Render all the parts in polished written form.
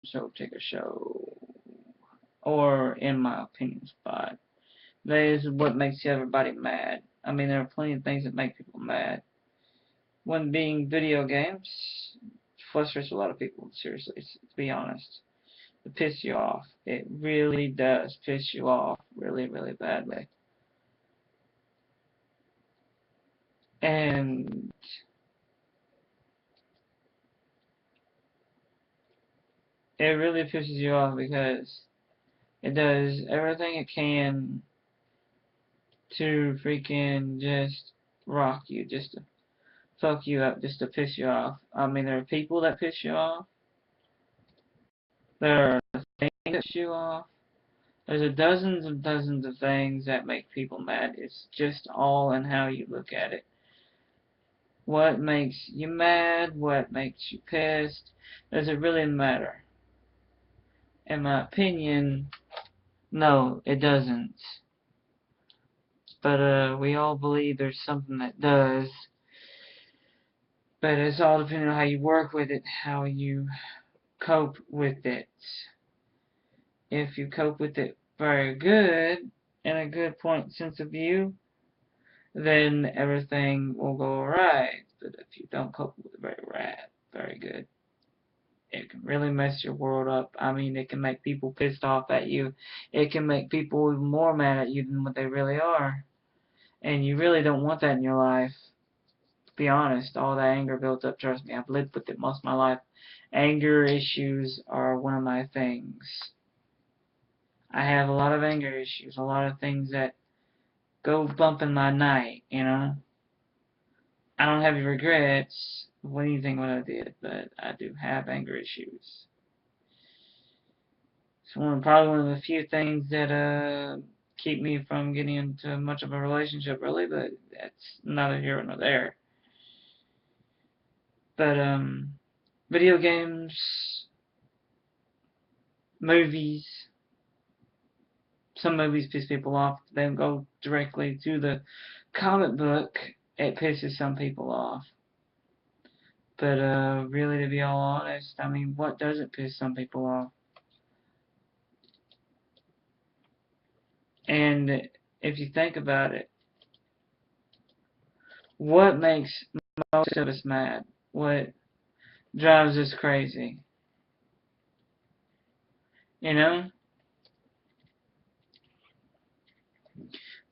So take a show, or in my opinion, spot. That is what makes everybody mad. I mean, there are plenty of things that make people mad. One being video games frustrates a lot of people. Seriously, to be honest, it piss you off. It really does piss you off, really, really badly. And it really pisses you off because it does everything it can to freaking just rock you, just to fuck you up, just to piss you off. I mean, there are people that piss you off. There are things that piss you off. There's a dozens and dozens of things that make people mad. It's just all in how you look at it. What makes you mad? What makes you pissed? Does it really matter? In my opinion, no, it doesn't. But we all believe there's something that does. But it's all depending on how you work with it, how you cope with it. If you cope with it very good, and a good point sense of view, then everything will go alright. But if you don't cope with it very good, it can really mess your world up. I mean, it can make people pissed off at you. It can make people even more mad at you than what they really are. And you really don't want that in your life. To be honest, all that anger built up, trust me, I've lived with it most of my life. Anger issues are one of my things. I have a lot of anger issues, a lot of things that go bump in my night, you know. I don't have any regrets of anything what I did, but I do have anger issues. It's probably one of the few things that keep me from getting into much of a relationship, really, but that's neither here nor there. But video games, movies, some movies piss people off. They don't go directly to the comic book. It pisses some people off. But really, to be all honest, I mean, what doesn't piss some people off? And if you think about it, what makes most of us mad? What drives us crazy? You know?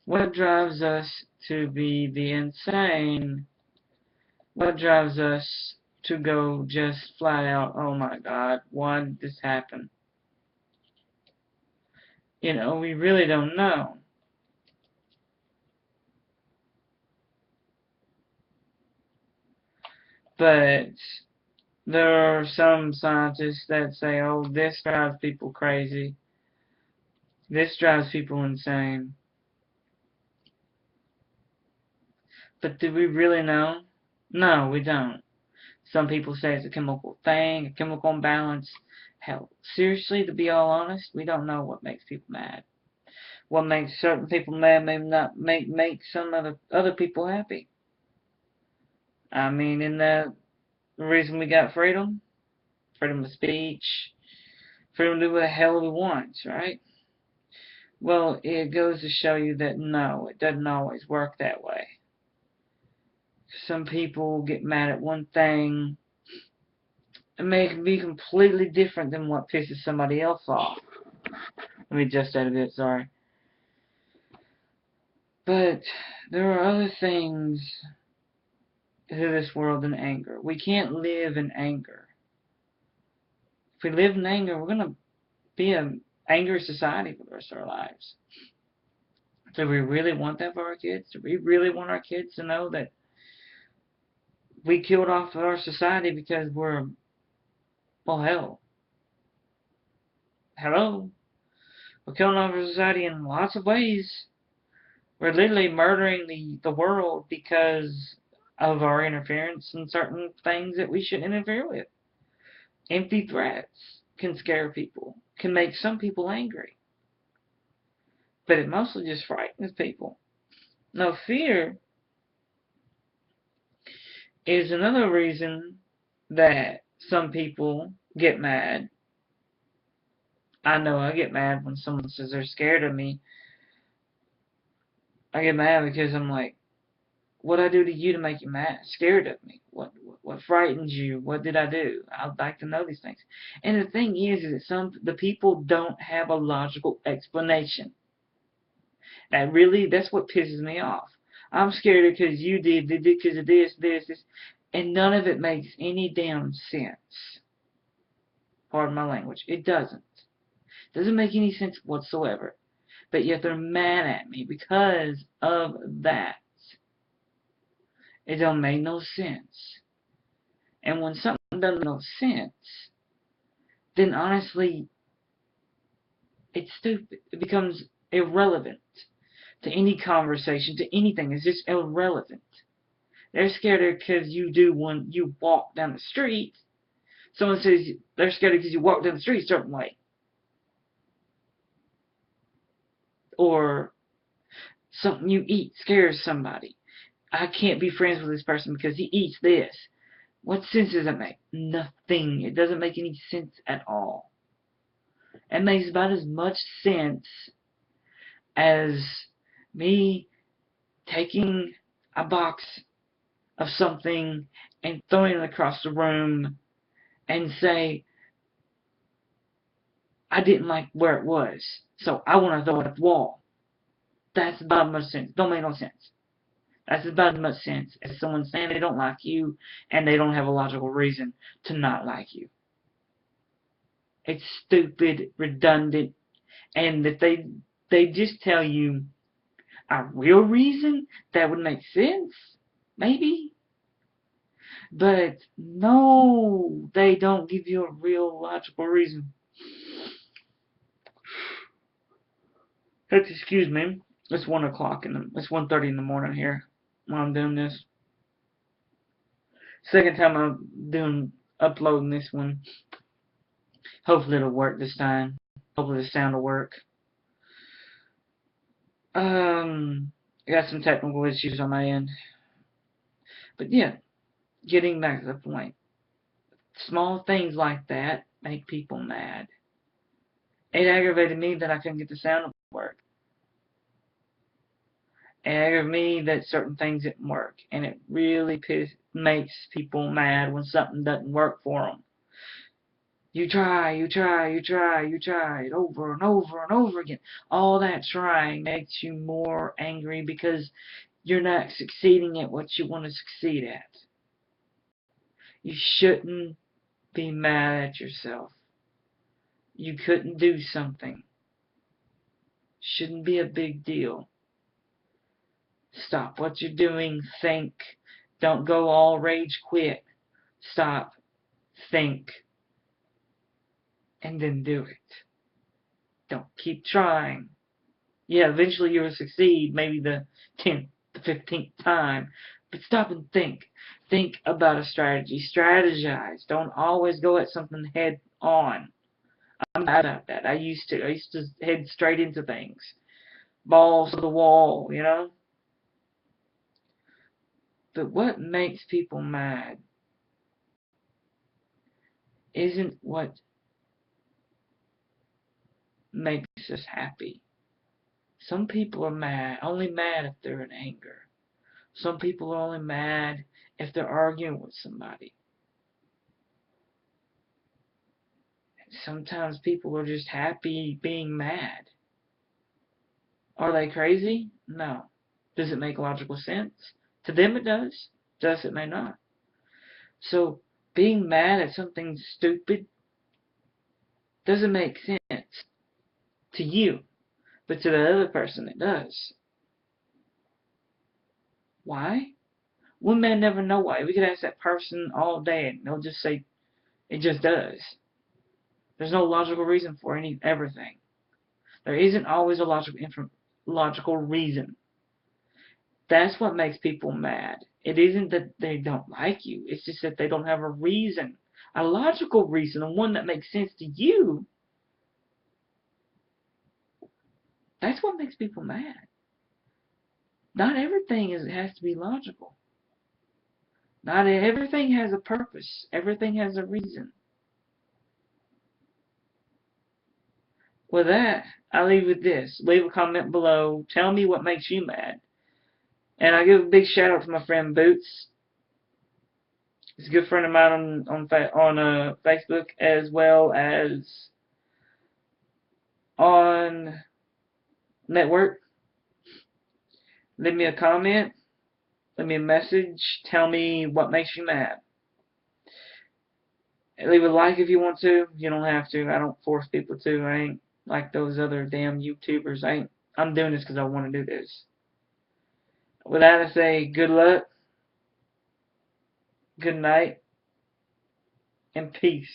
What drives us to be the insane? What drives us to go just flat out, oh my God, why did this happen? You know, we really don't know. But there are some scientists that say, oh, this drives people crazy. This drives people insane. But do we really know? No, we don't. Some people say it's a chemical thing, a chemical imbalance. Hell, seriously, to be all honest, we don't know what makes people mad. What makes certain people mad may not make some other people happy. I mean, in the reason we got freedom, freedom of speech, freedom to do what the hell we want, right? Well, it goes to show you that no, it doesn't always work that way. Some people get mad at one thing, it may be completely different than what pisses somebody else off. Let me adjust that a bit, sorry. But there are other things to this world than anger. We can't live in anger. If we live in anger, we're going to be an angry society for the rest of our lives. Do we really want that for our kids? Do we really want our kids to know that we killed off our society because we're, well, hell, hello? We're killing off our society in lots of ways. We're literally murdering the world because of our interference in certain things that we shouldn't interfere with. Empty threats can scare people, can make some people angry. But it mostly just frightens people. Now, fear is another reason that some people get mad. I know I get mad when someone says they're scared of me. I get mad because I'm like, what did I do to you to make you mad, scared of me? What frightens you? What did I do? I'd like to know these things. And the thing is that the people don't have a logical explanation. That's what pisses me off. I'm scared because you did it because of this, and none of it makes any damn sense. Pardon my language. It doesn't. It doesn't make any sense whatsoever. But yet they're mad at me because of that. It don't make no sense. And when something doesn't make no sense, then honestly, it's stupid. It becomes irrelevant to any conversation, to anything. It's just irrelevant. They're scared because you do when you walk down the street. Someone says they're scared because you walk down the street a certain way. Or something you eat scares somebody. I can't be friends with this person because he eats this. What sense does it make? Nothing. It doesn't make any sense at all. It makes about as much sense as me taking a box of something and throwing it across the room and say, I didn't like where it was, so I want to throw it at the wall. That's about as much sense. Don't make no sense. That's about as much sense as someone saying they don't like you and they don't have a logical reason to not like you. It's stupid, redundant, and if they just tell you a real reason that would make sense, maybe. But no, they don't give you a real logical reason. Excuse me. It's 1 o'clock it's 1:30 in the morning here when I'm doing this. Second time I'm uploading this one. Hopefully it'll work this time. Hopefully the sound will work. I got some technical issues on my end. But yeah, getting back to the point. Small things like that make people mad. It aggravated me that I couldn't get the sound to work. It aggravated me that certain things didn't work. And it really makes people mad when something doesn't work for them. You try it over and over and over again. All that trying makes you more angry because you're not succeeding at what you want to succeed at. You shouldn't be mad at yourself. You couldn't do something. Shouldn't be a big deal. Stop what you're doing. Think. Don't go all rage quit. Stop. Think. And then do it. Don't keep trying. Yeah, eventually you will succeed, maybe the 10th, the 15th time. But stop and think. Think about a strategy. Strategize. Don't always go at something head on. I'm bad at that. I used to head straight into things. Balls to the wall, you know? But what makes people mad isn't what makes us happy. Some people are only mad if they're in anger. Some people are only mad if they're arguing with somebody. Sometimes people are just happy being mad. Are they crazy? No. Does it make logical sense? To them it does. To us it may not. So being mad at something stupid doesn't make sense to you, but to the other person it does. Why? We may never know why. We could ask that person all day and they'll just say it just does. There's no logical reason for everything. There isn't always a logical reason. That's what makes people mad. It isn't that they don't like you. It's just that they don't have a reason. A logical reason, and one that makes sense to you. That's what makes people mad. Not everything has to be logical. Not everything has a purpose. Everything has a reason. With that, I leave with this. Leave a comment below. Tell me what makes you mad. And I give a big shout out to my friend Boots. He's a good friend of mine on Facebook, as well as on network. Leave me a comment. Leave me a message. Tell me what makes you mad. Leave a like if you want to. You don't have to. I don't force people to. I ain't like those other damn YouTubers. I'm doing this because I want to do this. With that, I say good luck, good night, and peace.